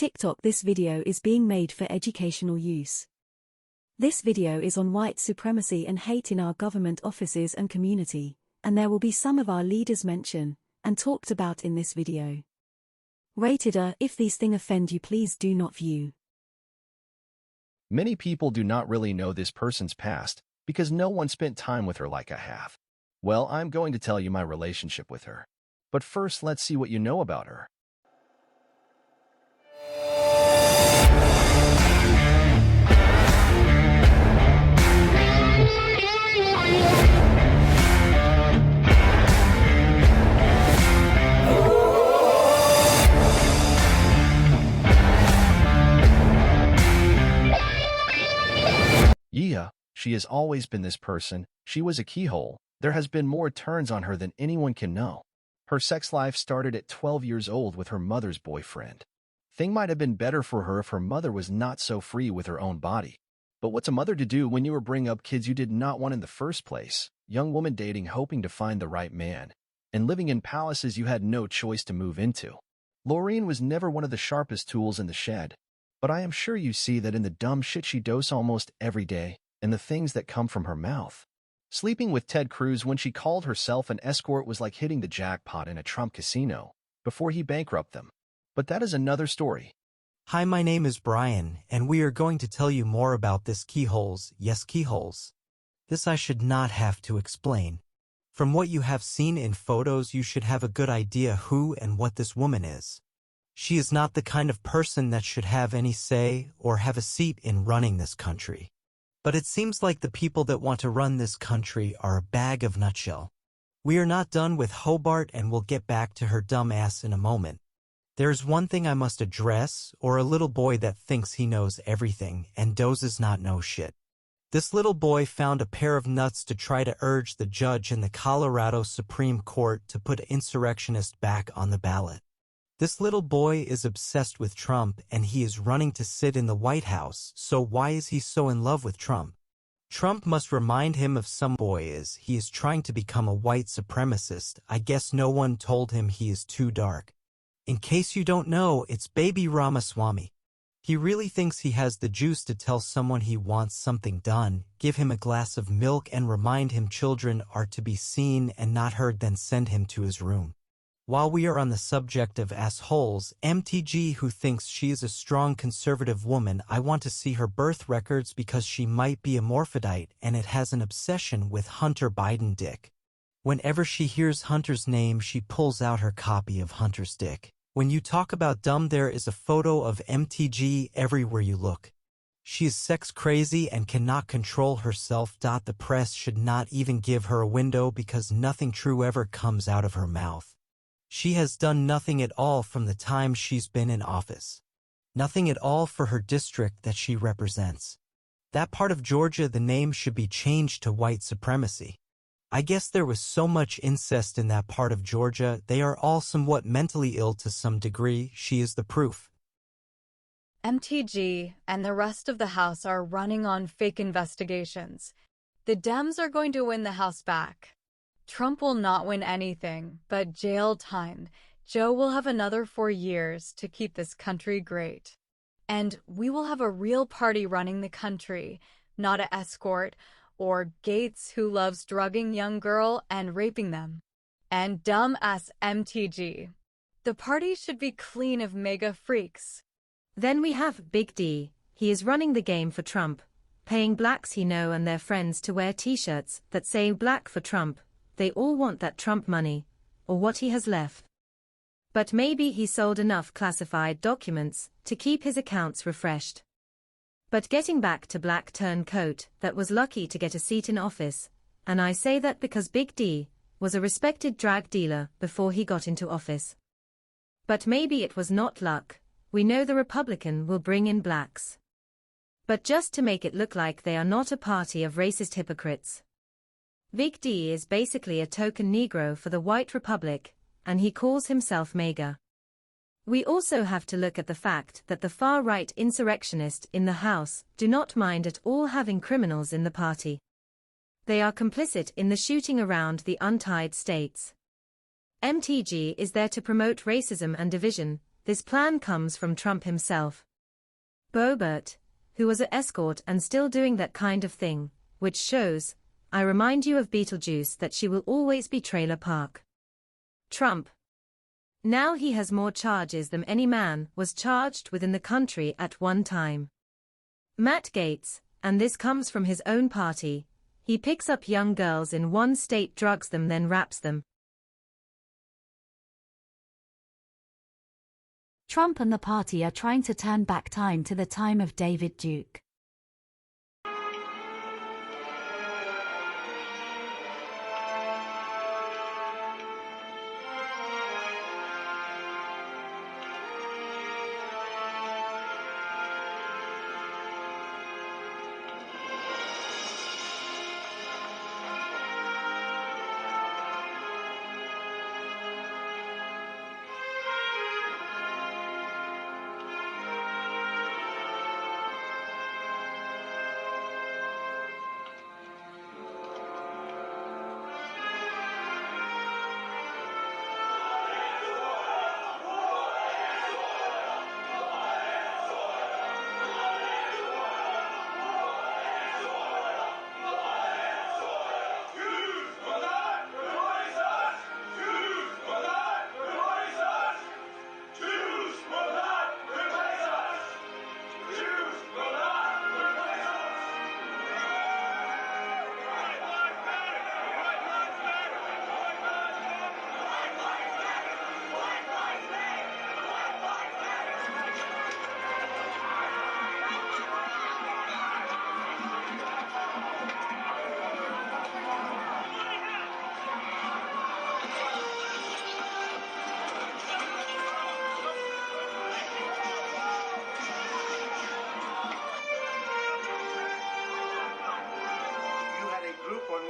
TikTok. This video is being made for educational use. This video is on white supremacy and hate in our government offices and community, and there will be some of our leaders mentioned and talked about in this video. Rated R. If these things offend you, please do not view. Many people do not really know this person's past because no one spent time with her like I have. Well, I'm going to tell you my relationship with her. But first, let's see what you know about her. Yeah, she has always been this person. She was a keyhole. There has been more turns on her than anyone can know. Her sex life started at 12 years old with her mother's boyfriend. Thing might have been better for her if her mother was not so free with her own body. But what's a mother to do when you were bringing up kids you did not want in the first place? Young woman dating, hoping to find the right man, and living in palaces you had no choice to move into. Lorene was never one of the sharpest tools in the shed. But I am sure you see that in the dumb shit she does almost every day, and the things that come from her mouth. Sleeping with Ted Cruz when she called herself an escort was like hitting the jackpot in a Trump casino before he bankrupted them. But that is another story. Hi, my name is Brian, and we are going to tell you more about this keyholes. Yes, keyholes. This I should not have to explain. From what you have seen in photos, you should have a good idea who and what this woman is. She is not the kind of person that should have any say or have a seat in running this country. But it seems like the people that want to run this country are a bag of nutshell. We are not done with Hobart, and we'll get back to her dumb ass in a moment. There's one thing I must address, or a little boy that thinks he knows everything and does not know shit. This little boy found a pair of nuts to try to urge the judge in the Colorado Supreme Court to put insurrectionist back on the ballot. This little boy is obsessed with Trump, and he is running to sit in the White House, so why is he so in love with Trump? Trump must remind him of some boy is he is trying to become a white supremacist. I guess no one told him he is too dark. In case you don't know, it's baby Ramaswamy. He really thinks he has the juice to tell someone he wants something done, give him a glass of milk and remind him children are to be seen and not heard, then send him to his room. While we are on the subject of assholes, MTG, who thinks she is a strong conservative woman, I want to see her birth records because she might be a morphodite and it has an obsession with Hunter Biden dick. Whenever she hears Hunter's name, she pulls out her copy of Hunter's dick. When you talk about dumb, there is a photo of MTG everywhere you look. She is sex crazy and cannot control herself. The press should not even give her a window because nothing true ever comes out of her mouth. She has done nothing at all from the time she's been in office. Nothing at all for her district that she represents. That part of Georgia, the name should be changed to white supremacy. I guess there was so much incest in that part of Georgia, they are all somewhat mentally ill to some degree. She is the proof. MTG and the rest of the House are running on fake investigations. The Dems are going to win the House back. Trump will not win anything but jail time. Joe will have another 4 years to keep this country great. And we will have a real party running the country, not an escort, or Gates who loves drugging young girl and raping them. And dumb-ass MTG. The party should be clean of mega freaks. Then we have Big D. He is running the game for Trump, paying blacks he know and their friends to wear t-shirts that say "Black for Trump." They all want that Trump money, or what he has left. But maybe he sold enough classified documents to keep his accounts refreshed. But getting back to Black Turncoat, that was lucky to get a seat in office, and I say that because Big D was a respected drug dealer before he got into office. But maybe it was not luck. We know the Republican will bring in blacks. But just to make it look like they are not a party of racist hypocrites. Big D is basically a token Negro for the white republic, and he calls himself MAGA. We also have to look at the fact that the far-right insurrectionists in the House do not mind at all having criminals in the party. They are complicit in the shooting around the untied states. MTG is there to promote racism and division, This plan comes from Trump himself. Boebert, who was an escort and still doing that kind of thing, which shows, I remind you of Beetlejuice, that she will always be trailer park. Trump. Now he has more charges than any man was charged with in the country at one time. Matt Gaetz, and this comes from his own party, he picks up young girls in one state, drugs them, then raps them. Trump and the party are trying to turn back time to the time of David Duke.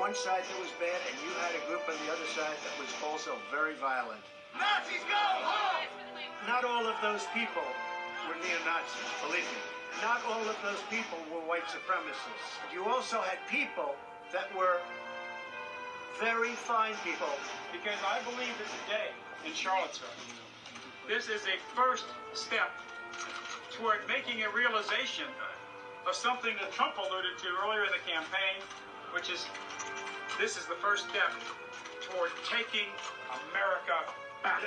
One side that was bad, and you had a group on the other side that was also very violent. Nazis go home! Not all of those people were neo-Nazis, believe me. Not all of those people were white supremacists. You also had people that were very fine people. Because I believe that today in Charlottesville, this is a first step toward making a realization of something that Trump alluded to earlier in the campaign, which is this is the first step toward taking America back.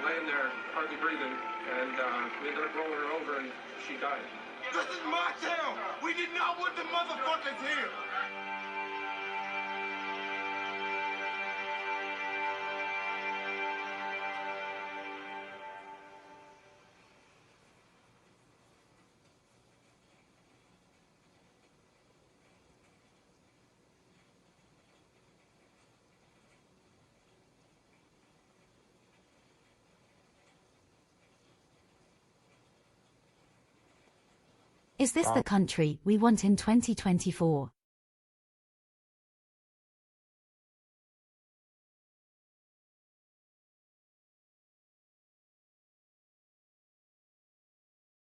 Laying there, hardly breathing, and we ended up rolling her over, and she died. This is my town! We did not want the motherfuckers here! Is this the country we want in 2024?